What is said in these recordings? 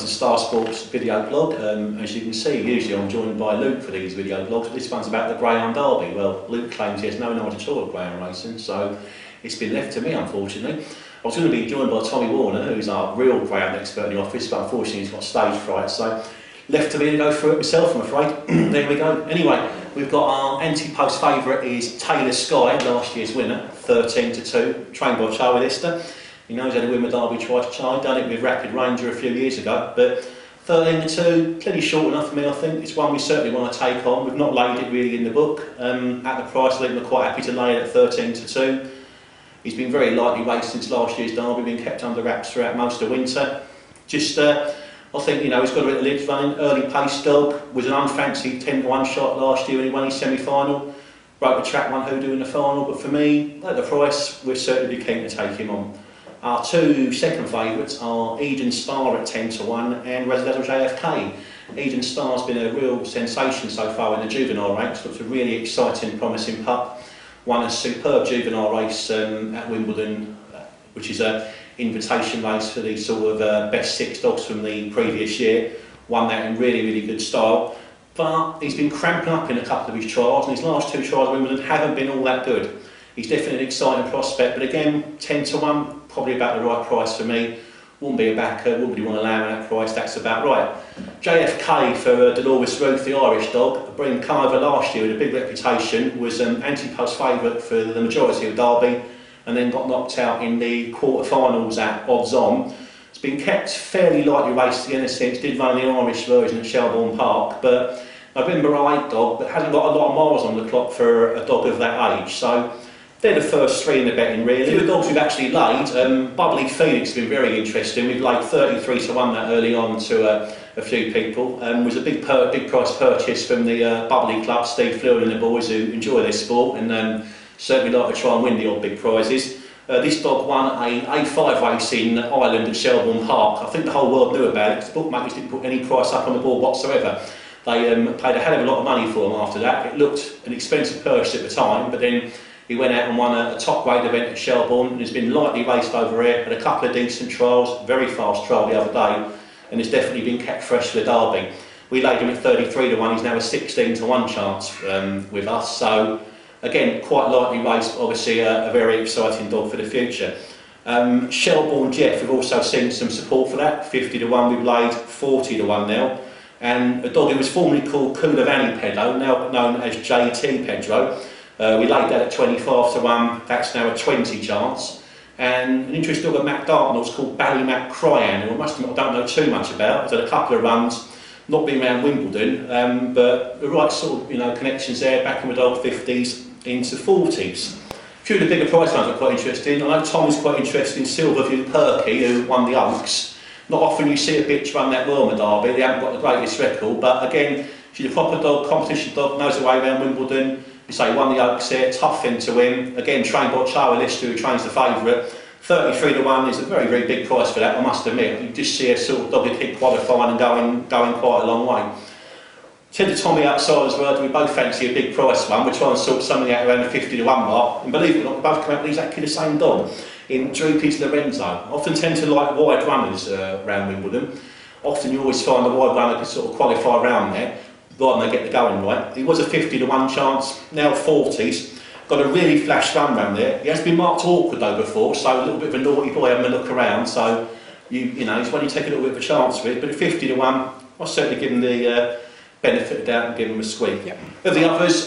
to Star Sports video blog. As you can see, usually I'm joined by Luke for these video blogs, but this one's about the Greyhound Derby. Well, Luke claims he has no knowledge at all of greyhound racing, so it's been left to me, unfortunately. I was going to be joined by Tommy Warner, who's our real greyhound expert in the office, but unfortunately he's got stage fright, so left to me to go through it myself, I'm afraid. There we go. Anyway, we've got our anti-post favourite is Taylor Sky, last year's winner, 13-2, trained by Charlie Lister. He knows how to win the Derby twice. Charlie done it with Rapid Ranger a few years ago, but 13-2, plenty short enough for me, I think. It's one we certainly want to take on. We've not laid it really in the book. At the price, I think we're quite happy to lay it at 13-2. He's been very lightly raced since last year's Derby, been kept under wraps throughout most of winter. Just, I think, you know, he's got a bit of lids running, early pace dog, was an unfancied 10-1 shot last year when he won his semi-final. Broke the track, won Hoodoo in the final, but for me, at the price, we'll certainly be keen to take him on. Our two second favourites are Eden Star at 10-1 and Residential JFK. Eden Star's been a real sensation so far in the juvenile ranks. Looks a really exciting, promising pup. Won a superb juvenile race at Wimbledon, which is an invitation race for the sort of best 6 dogs from the previous year. Won that in really, really good style. But he's been cramping up in a couple of his trials, and his last 2 trials at Wimbledon haven't been all that good. He's definitely an exciting prospect, but again, 10-1, probably about the right price for me. Wouldn't be a backer, wouldn't really want to land at that price, that's about right. JFK for Dolores Ruth, the Irish dog, bring come over last year with a big reputation, was an anti-post favourite for the majority of Derby, and then got knocked out in the quarter-finals at odds on. It's been kept fairly lightly raced again since, did run the Irish version at Shelbourne Park, but November 8 dog, but hasn't got a lot of miles on the clock for a dog of that age. So they're the first 3 in the betting really. The dogs we've actually laid, Bubbly Phoenix has been very interesting. We've laid 33-1 that early on to a few people. Was a big price purchase from the Bubbly Club, Steve Fleury and the boys who enjoy their sport and certainly like to try and win the odd big prizes. This dog won a A5 race in Ireland at Shelbourne Park. I think the whole world knew about it because the bookmakers didn't put any price up on the board whatsoever. They paid a hell of a lot of money for them after that. It looked an expensive purchase at the time, but then he went out and won a top grade event at Shelbourne and has been lightly raced over here, had a couple of decent trials, very fast trial the other day, and has definitely been kept fresh for the Derby. We laid him at 33-1, he's now a 16-1 chance with us, so again, quite lightly raced, obviously a very exciting dog for the future. Shelbourne Jeff, we've also seen some support for that, 50-1, we've laid 40-1 now, and a dog who was formerly called Coulavani Pedro, now known as JT Pedro. We laid that at 25-1, that's now a 20 chance. And an interesting dog at Matt Dartnell's called Ballymac Cryan, who I don't know too much about. He's had a couple of runs, not been around Wimbledon, but the right sort of connections there, back in the dog 50s into 40s. A few of the bigger price ones are quite interesting. I know Tom is quite interested in Silverview Perky, who won the Oaks. Not often you see a bitch run that well in the Derby, they haven't got the greatest record, but again, she's a proper dog, competition dog, knows her way around Wimbledon. You say won the Oaks here, tough thing to win. Again, trained by Charlie Lister, who trains the favourite. 33-1 is a very, very big price for that, I must admit. You just see a sort of dog who keep qualifying and going quite a long way. Said to Tommy outside as well, we both fancy a big price one. We're trying to sort something out around the 50-1 mark. And believe it or not, we both come out with exactly the same dog in Droopy's Lorenzo. Often tend to like wide runners around Wimbledon. Often you always find the wide runner can sort of qualify around there, right when they get the going right. He was a 50-1 chance, now 40s. Got a really flash run round there. He has been marked awkward though before, so a little bit of a naughty boy having a look around. So you know, it's one you take a little bit of a chance with. But at 50-1, I'll certainly give him the benefit of the doubt and give him a squeak. Yep. Of the others,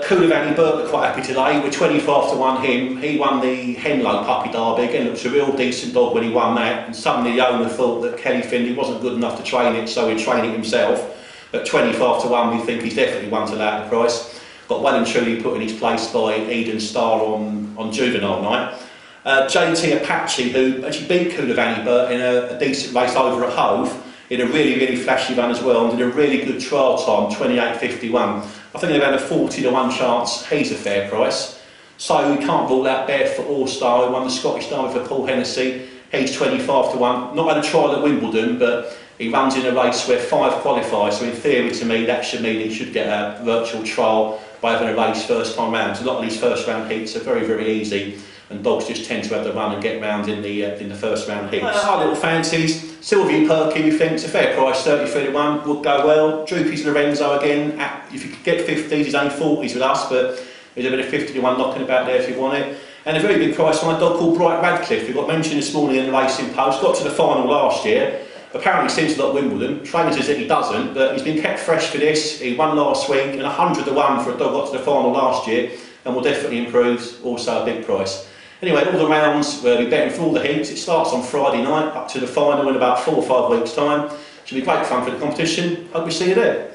Coulavani Burt are quite happy today. We're 25-1 him. He won the Henlow Puppy Derby. Again, looks a real decent dog when he won that. And suddenly the owner thought that Kelly Findlay wasn't good enough to train it, so he'd train it himself. At 25-1, we think he's definitely one to lay at the price. Got well and truly put in his place by Eden Star on juvenile night. JT Apache, who actually beat Coulavani Burt in a decent race over at Hove, in a really, really flashy run as well, and did a really good trial time, 28-51. I think they've had a 40-1 chance, he's a fair price. So we can't rule out Barefoot All-Star, who won the Scottish Derby for Paul Hennessy. He's 25-1. Not had a trial at Wimbledon, but he runs in a race where 5 qualify, so in theory to me that should mean he should get a virtual trial by having a race first time round. So a lot of these first round heats are very, very easy, and dogs just tend to have the run and get round in the first round heats. Our little fancies, Sylvie Perky, we think it's a fair price, 33 to 1, would go well. Droopy's Lorenzo again, if you could get 50s, he's only 40s with us, but there's a bit of 50 to 1 knocking about there if you want it. And a very big price on a dog called Bright Radcliffe, who got mentioned this morning in the racing post, got to the final last year. Apparently seems a lot at Wimbledon, trainer says that he doesn't, but he's been kept fresh for this. He won last week, and 100 to 1 for a dog got to the final last year, and will definitely improve, also a big price. Anyway, all the rounds, we'll be betting for all the heats. It starts on Friday night, up to the final in about 4 or 5 weeks' time. Should be great fun for the competition. Hope we see you there.